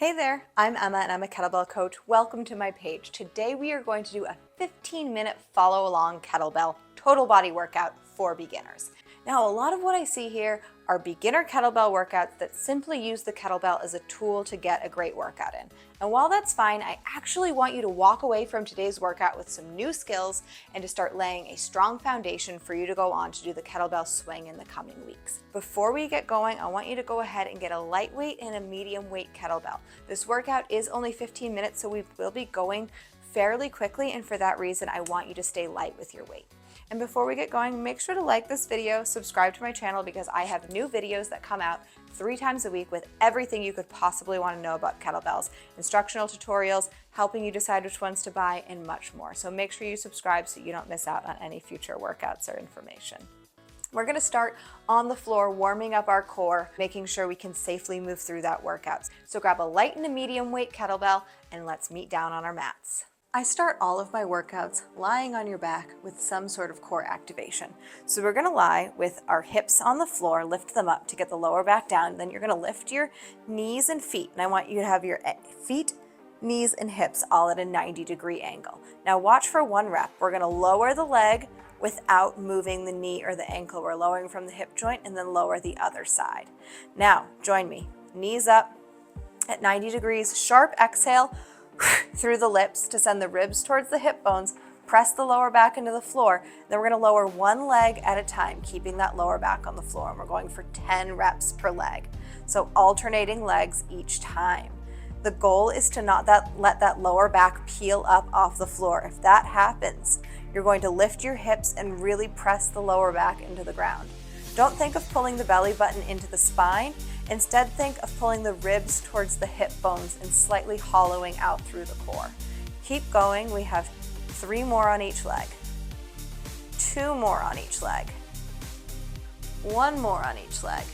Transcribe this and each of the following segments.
Hey there, I'm Emma and I'm a kettlebell coach. Welcome to my page. Today we are going to do a 15-minute follow along kettlebell total body workout for beginners. Now, a lot of what I see here are beginner kettlebell workouts that simply use the kettlebell as a tool to get a great workout in. And while that's fine, I actually want you to walk away from today's workout with some new skills and to start laying a strong foundation for you to go on to do the kettlebell swing in the coming weeks. Before we get going, I want you to go ahead and get a lightweight and a medium weight kettlebell. This workout is only 15 minutes, so we will be going fairly quickly, and for that reason, I want you to stay light with your weight. And before we get going, make sure to like this video, subscribe to my channel because I have new videos that come out 3 times a week with everything you could possibly want to know about kettlebells, instructional tutorials, helping you decide which ones to buy, and much more. So make sure you subscribe so you don't miss out on any future workouts or information. We're going to start on the floor, warming up our core, making sure we can safely move through that workout. So grab a light and a medium weight kettlebell and let's meet down on our mats. I start all of my workouts lying on your back with some sort of core activation. So we're going to lie with our hips on the floor, lift them up to get the lower back down. Then you're going to lift your knees and feet. And I want you to have your feet, knees, and hips all at a 90-degree angle. Now watch for 1 rep. We're going to lower the leg without moving the knee or the ankle. We're lowering from the hip joint and then lower the other side. Now join me. Knees up at 90 degrees. Sharp exhale through the lips to send the ribs towards the hip bones, press the lower back into the floor. Then we're going to lower 1 leg at a time, keeping that lower back on the floor. And we're going for 10 reps per leg. So alternating legs each time. The goal is to not let that lower back peel up off the floor. If that happens, you're going to lift your hips and really press the lower back into the ground. Don't think of pulling the belly button into the spine. Instead, think of pulling the ribs towards the hip bones and slightly hollowing out through the core. Keep going. We have 3 more on each leg, 2 more on each leg, 1 more on each leg.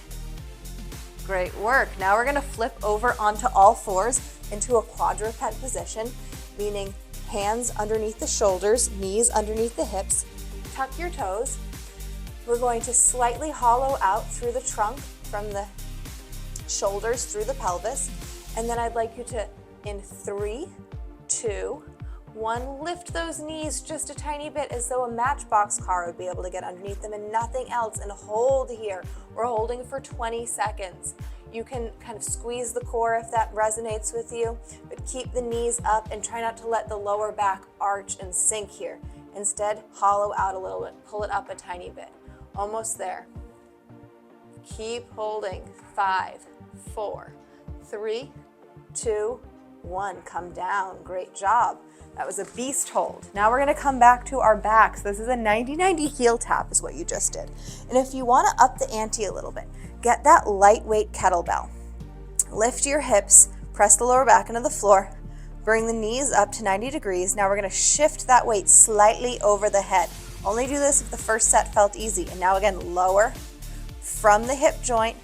Great work. Now we're going to flip over onto all fours into a quadruped position, meaning hands underneath the shoulders, knees underneath the hips. Tuck your toes. We're going to slightly hollow out through the trunk from the shoulders through the pelvis. And then I'd like you to, in 3, 2, 1, lift those knees just a tiny bit as though a matchbox car would be able to get underneath them and nothing else, and hold here. We're holding for 20 seconds. You can kind of squeeze the core if that resonates with you, but keep the knees up and try not to let the lower back arch and sink here. Instead, hollow out a little bit, pull it up a tiny bit. Almost there. Keep holding. 5, 4, 3, 2, 1. Come down. Great job. That was a beast hold. Now we're going to come back to our backs. This is a 90-90 heel tap is what you just did. And if you want to up the ante a little bit, get that lightweight kettlebell. Lift your hips, press the lower back into the floor, bring the knees up to 90 degrees. Now we're going to shift that weight slightly over the head. Only do this if the first set felt easy. And now again, lower from the hip joint.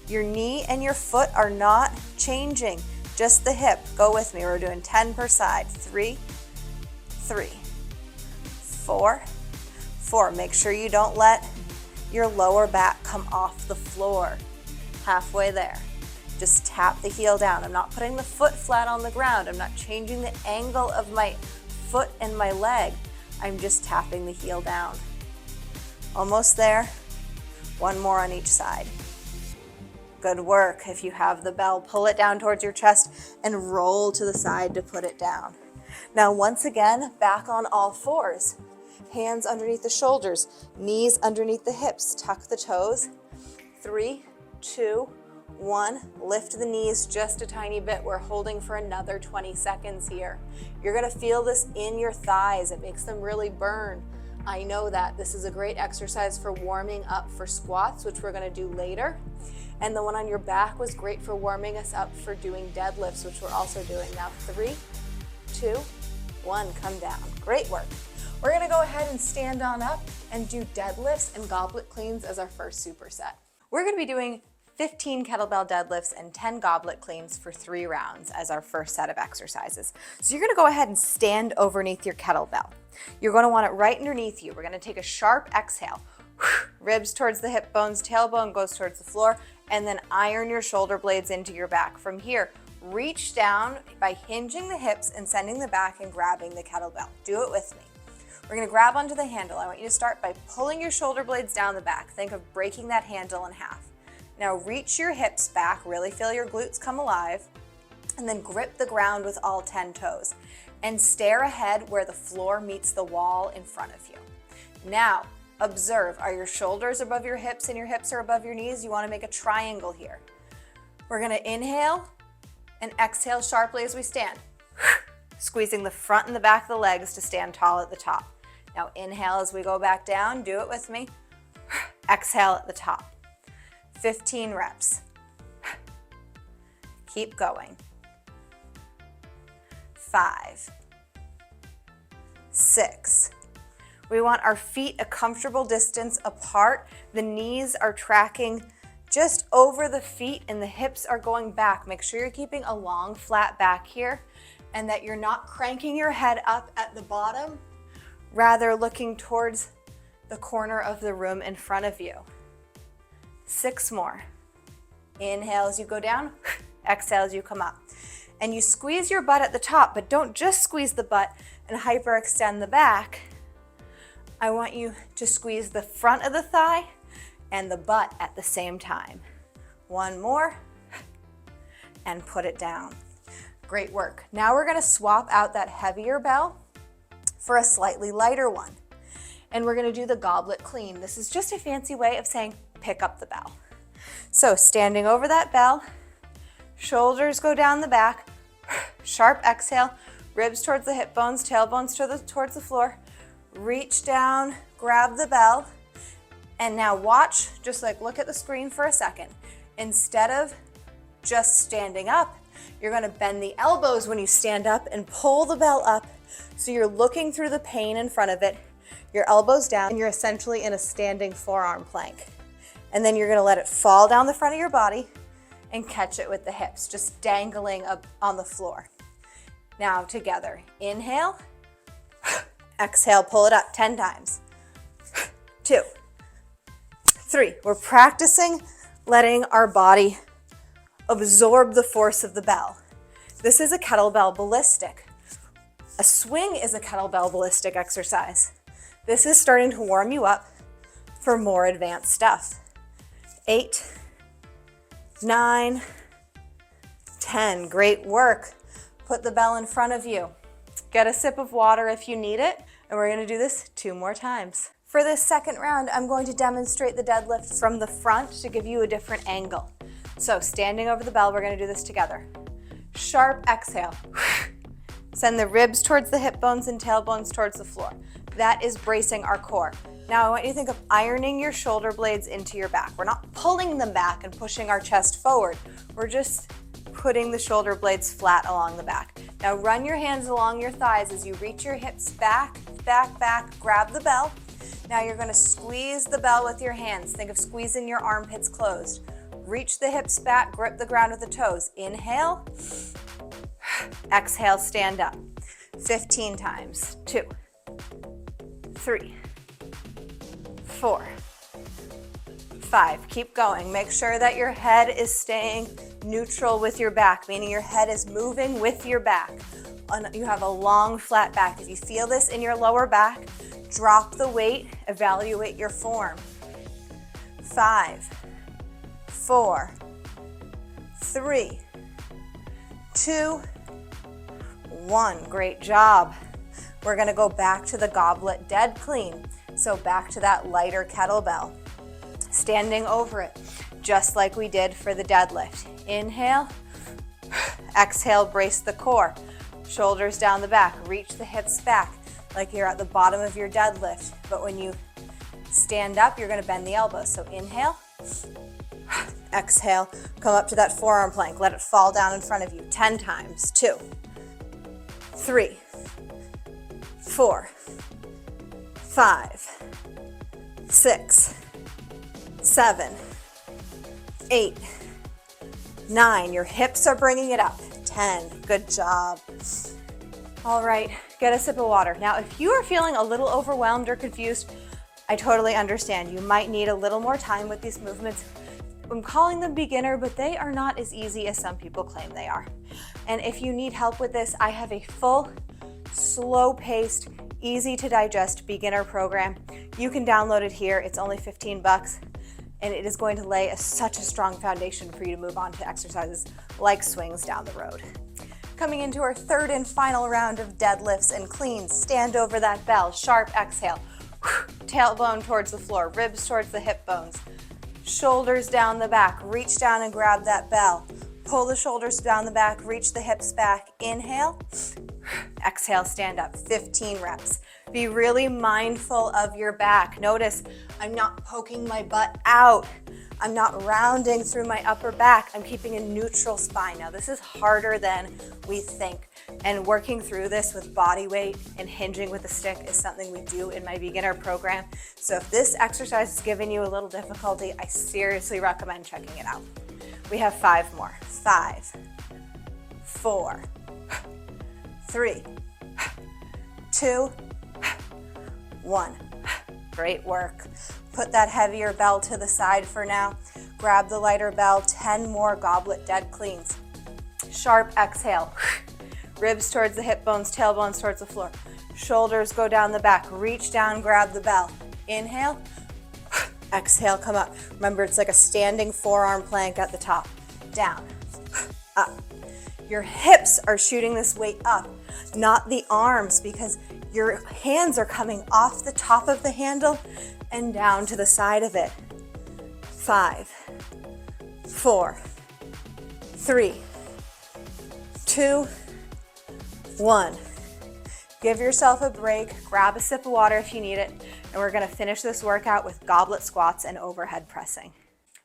Your knee and your foot are not changing, just the hip. Go with me. We're doing 10 per side. 3, 3, 4, 4. Make sure you don't let your lower back come off the floor. Halfway there. Just tap the heel down. I'm not putting the foot flat on the ground. I'm not changing the angle of my foot and my leg. I'm just tapping the heel down. Almost there. 1 more on each side. Good work. If you have the bell, pull it down towards your chest and roll to the side to put it down. Now, once again, back on all fours. Hands underneath the shoulders, knees underneath the hips. Tuck the toes. 3, 2, 1. Lift the knees just a tiny bit. We're holding for another 20 seconds here. You're going to feel this in your thighs. It makes them really burn. I know that. This is a great exercise for warming up for squats, which we're going to do later. And the one on your back was great for warming us up for doing deadlifts, which we're also doing now. 3, 2, 1. Come down. Great work. We're going to go ahead and stand on up and do deadlifts and goblet cleans as our first superset. We're going to be doing 15 kettlebell deadlifts and 10 goblet cleans for 3 rounds as our first set of exercises. So you're going to go ahead and stand underneath your kettlebell. You're going to want it right underneath you. We're going to take a sharp exhale. Ribs towards the hip bones, tailbone goes towards the floor, and then iron your shoulder blades into your back. From here, Reach down by hinging the hips and sending the back and grabbing the kettlebell. Do it with me. We're gonna grab onto the handle. I want you to start by pulling your shoulder blades down the back. Think of breaking that handle in half. Now reach your hips back, really feel your glutes come alive, and then grip the ground with all 10 toes. And stare ahead where the floor meets the wall in front of you. Now, observe, are your shoulders above your hips and your hips are above your knees? You wanna make a triangle here. We're gonna inhale and exhale sharply as we stand. Squeezing the front and the back of the legs to stand tall at the top. Now inhale as we go back down, do it with me. Exhale at the top. 15 reps. Keep going. 5, 6. We want our feet a comfortable distance apart. The knees are tracking just over the feet and the hips are going back. Make sure you're keeping a long, flat back here and that you're not cranking your head up at the bottom, rather looking towards the corner of the room in front of you. 6 more. Inhale as you go down, exhale as you come up. And you squeeze your butt at the top, but don't just squeeze the butt and hyperextend the back. I want you to squeeze the front of the thigh and the butt at the same time. 1 more, and put it down. Great work. Now we're gonna swap out that heavier bell for a slightly lighter one. And we're gonna do the Goblet Clean. This is just a fancy way of saying pick up the bell. So standing over that bell, shoulders go down the back, sharp exhale, ribs towards the hip bones, tailbones towards the floor. Reach down, grab the bell, and now watch, just like look at the screen for a second. Instead of just standing up, you're gonna bend the elbows when you stand up and pull the bell up so you're looking through the pane in front of it, your elbows down, and you're essentially in a standing forearm plank. And then you're gonna let it fall down the front of your body and catch it with the hips, just dangling up on the floor. Now together, inhale, exhale, pull it up 10 times. 2, 3. We're practicing letting our body absorb the force of the bell. This is a kettlebell ballistic. A swing is a kettlebell ballistic exercise. This is starting to warm you up for more advanced stuff. 8, 9, 10. Great work. Put the bell in front of you. Get a sip of water if you need it, and we're gonna do this 2 more times. For this second round, I'm going to demonstrate the deadlift from the front to give you a different angle. So standing over the bell, we're gonna do this together. Sharp exhale. Send the ribs towards the hip bones and tailbones towards the floor. That is bracing our core. Now I want you to think of ironing your shoulder blades into your back. We're not pulling them back and pushing our chest forward. We're just putting the shoulder blades flat along the back. Now run your hands along your thighs as you reach your hips back, back, back, grab the bell. Now you're gonna squeeze the bell with your hands. Think of squeezing your armpits closed. Reach the hips back, grip the ground with the toes. Inhale, exhale, stand up. 15 times. 2, 3, 4, 5. Keep going. Make sure that your head is staying neutral with your back, meaning your head is moving with your back. You have a long, flat back. If you feel this in your lower back, drop the weight, evaluate your form. 5, 4, 3, 2, 1. Great job. We're gonna go back to the Goblet dead clean. So back to that lighter kettlebell. Standing over it, just like we did for the deadlift. Inhale, exhale, brace the core. Shoulders down the back, reach the hips back like you're at the bottom of your deadlift. But when you stand up, you're gonna bend the elbows. So inhale, exhale, come up to that forearm plank. Let it fall down in front of you 10 times. 2, 3, 4, 5, 6, 7, 8, 9. Your hips are bringing it up. 10. Good job. All right, get a sip of water. Now, if you are feeling a little overwhelmed or confused, I totally understand. You might need a little more time with these movements. I'm calling them beginner, but they are not as easy as some people claim they are. And if you need help with this, I have a full, slow-paced, easy to digest beginner program. You can download it here. It's only 15 bucks, and it is going to lay such a strong foundation for you to move on to exercises like swings down the road. Coming into our third and final round of deadlifts and cleans. Stand over that bell, sharp exhale. Tailbone towards the floor, ribs towards the hip bones. Shoulders down the back, reach down and grab that bell. Pull the shoulders down the back, reach the hips back. Inhale, exhale, stand up, 15 reps. Be really mindful of your back. Notice I'm not poking my butt out. I'm not rounding through my upper back. I'm keeping a neutral spine. Now this is harder than we think. And working through this with body weight and hinging with a stick is something we do in my beginner program. So if this exercise is giving you a little difficulty, I seriously recommend checking it out. We have 5 more. 5, 4, 3, 2, 1. Great work. Put that heavier bell to the side for now. Grab the lighter bell, 10 more goblet dead cleans. Sharp exhale. Ribs towards the hip bones, tailbones towards the floor. Shoulders go down the back. Reach down, grab the bell. Inhale. Exhale, come up. Remember, it's like a standing forearm plank at the top. Down, up. Your hips are shooting this weight up, not the arms, because your hands are coming off the top of the handle and down to the side of it. 5, 4, 3, 2, 1. Give yourself a break, grab a sip of water if you need it, and we're gonna finish this workout with goblet squats and overhead pressing.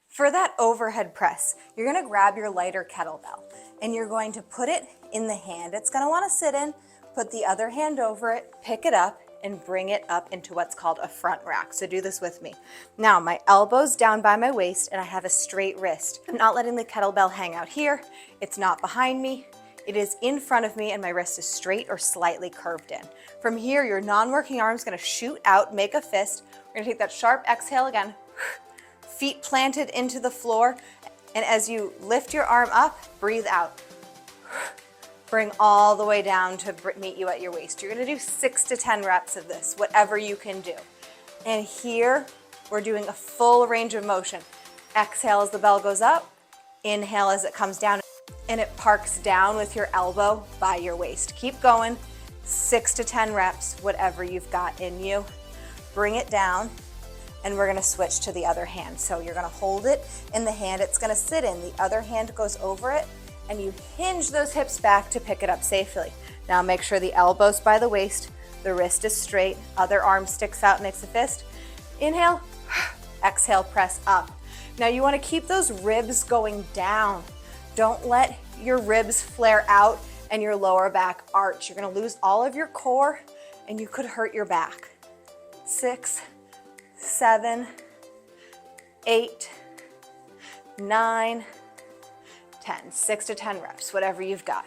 For that overhead press, you're gonna grab your lighter kettlebell and you're going to put it in the hand it's gonna wanna sit in, put the other hand over it, pick it up, and bring it up into what's called a front rack. So do this with me. Now, my elbow's down by my waist and I have a straight wrist. I'm not letting the kettlebell hang out here. It's not behind me. It is in front of me and my wrist is straight or slightly curved in. From here, your non-working arm's gonna shoot out, make a fist. We're gonna take that sharp exhale again. Feet planted into the floor. And as you lift your arm up, breathe out. Bring all the way down to meet you at your waist. You're gonna do 6 to 10 reps of this, whatever you can do. And here, we're doing a full range of motion. Exhale as the bell goes up, inhale as it comes down, and it parks down with your elbow by your waist. Keep going, 6 to 10 reps, whatever you've got in you. Bring it down, and we're gonna switch to the other hand. So you're gonna hold it in the hand it's gonna sit in. The other hand goes over it, and you hinge those hips back to pick it up safely. Now make sure the elbow's by the waist, the wrist is straight, other arm sticks out, makes a fist. Inhale, exhale, press up. Now you wanna keep those ribs going down. Don't let your ribs flare out and your lower back arch. You're gonna lose all of your core and you could hurt your back. 6, 7, 8, 9, 10. 6 to 10 reps, whatever you've got.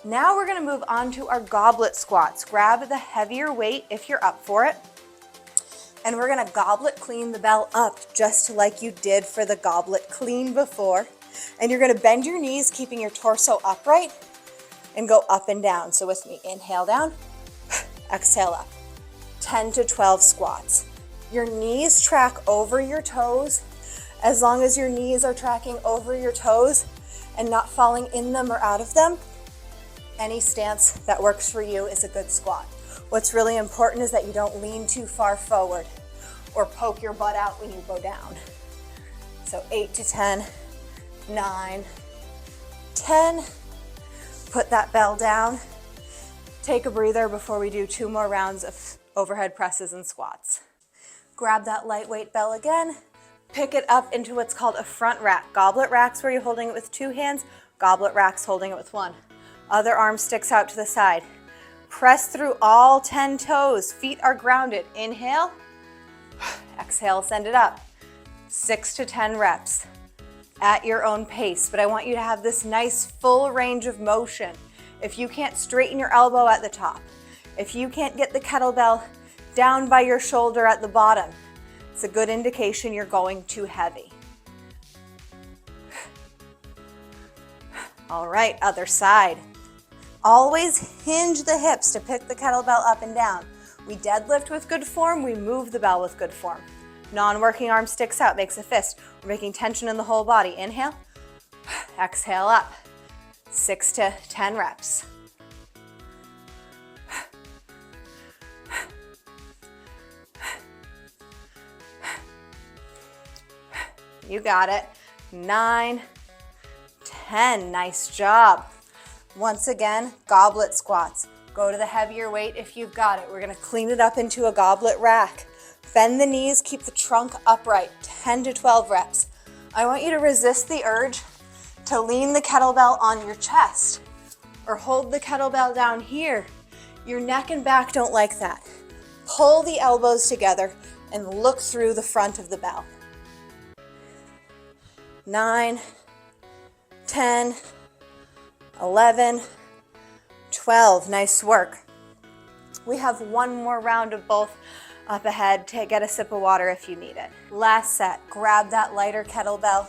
Now we're gonna move on to our goblet squats. Grab the heavier weight if you're up for it. And we're gonna goblet clean the bell up just like you did for the goblet clean before. And you're gonna bend your knees, keeping your torso upright, and go up and down. So with me, inhale down, exhale up. 10 to 12 squats. Your knees track over your toes. As long as your knees are tracking over your toes and not falling in them or out of them, any stance that works for you is a good squat. What's really important is that you don't lean too far forward or poke your butt out when you go down. So 8 to 10, 9, 10. Put that bell down. Take a breather before we do 2 more rounds of overhead presses and squats. Grab that lightweight bell again. Pick it up into what's called a front rack. Goblet racks where you're holding it with 2 hands, goblet racks holding it with 1. Other arm sticks out to the side. Press through all 10 toes. Feet are grounded. Inhale, exhale, send it up. 6 to 10 reps at your own pace, but I want you to have this nice full range of motion. If you can't straighten your elbow at the top, if you can't get the kettlebell down by your shoulder at the bottom, it's a good indication you're going too heavy. All right, other side. Always hinge the hips to pick the kettlebell up and down. We deadlift with good form, we move the bell with good form. Non-working arm sticks out, makes a fist. We're making tension in the whole body. Inhale, exhale up. 6 to 10 reps. You got it. 9, 10, nice job. Once again, goblet squats. Go to the heavier weight if you've got it. We're gonna clean it up into a goblet rack. Bend the knees, keep the trunk upright, 10 to 12 reps. I want you to resist the urge to lean the kettlebell on your chest or hold the kettlebell down here. Your neck and back don't like that. Pull the elbows together and look through the front of the bell. 9, 10, 11, 12, nice work. We have one more round of both up ahead. Get a sip of water if you need it. Last set, grab that lighter kettlebell,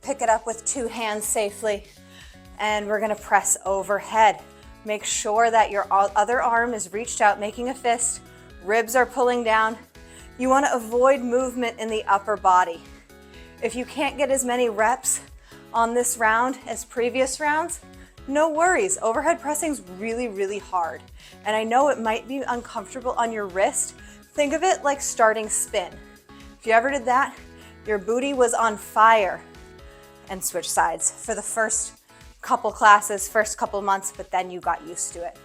pick it up with 2 hands safely, and we're gonna press overhead. Make sure that your other arm is reached out, making a fist, ribs are pulling down. You wanna avoid movement in the upper body. If you can't get as many reps on this round as previous rounds, no worries. Overhead pressing is really, really hard. And I know it might be uncomfortable on your wrist. Think of it like starting spin. If you ever did that, your booty was on fire. And switch sides for the first couple classes, first couple months, but then you got used to it.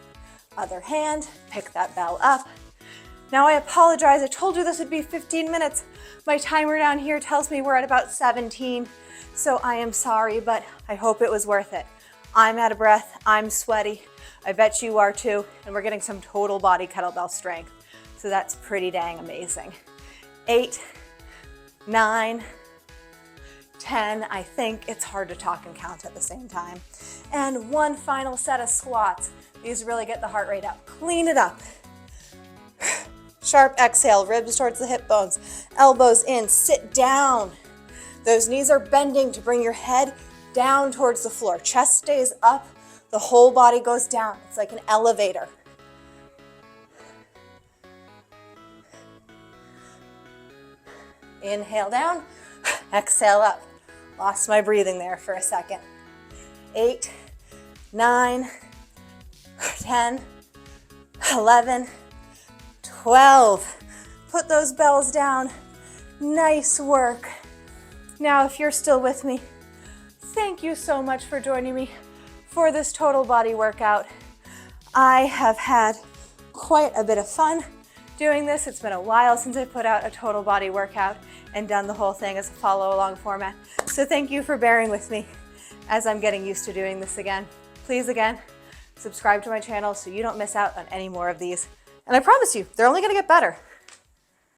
Other hand, pick that bell up. Now I apologize, I told you this would be 15 minutes. My timer down here tells me we're at about 17, so I am sorry, but I hope it was worth it. I'm out of breath, I'm sweaty, I bet you are too, and we're getting some total body kettlebell strength. So that's pretty dang amazing. 8, 9, 10, I think it's hard to talk and count at the same time. And one final set of squats. These really get the heart rate up. Clean it up. Sharp exhale, ribs towards the hip bones, elbows in, sit down. Those knees are bending to bring your head down towards the floor. Chest stays up, the whole body goes down. It's like an elevator. Inhale down, exhale up. Lost my breathing there for a second. 8, 9, 10, 11, 12. Put those bells down. Nice work. Now, if you're still with me, thank you so much for joining me for this total body workout. I have had quite a bit of fun doing this. It's been a while since I put out a total body workout and done the whole thing as a follow-along format. So thank you for bearing with me as I'm getting used to doing this again. Please, again, subscribe to my channel so you don't miss out on any more of these. And I promise you, they're only gonna get better.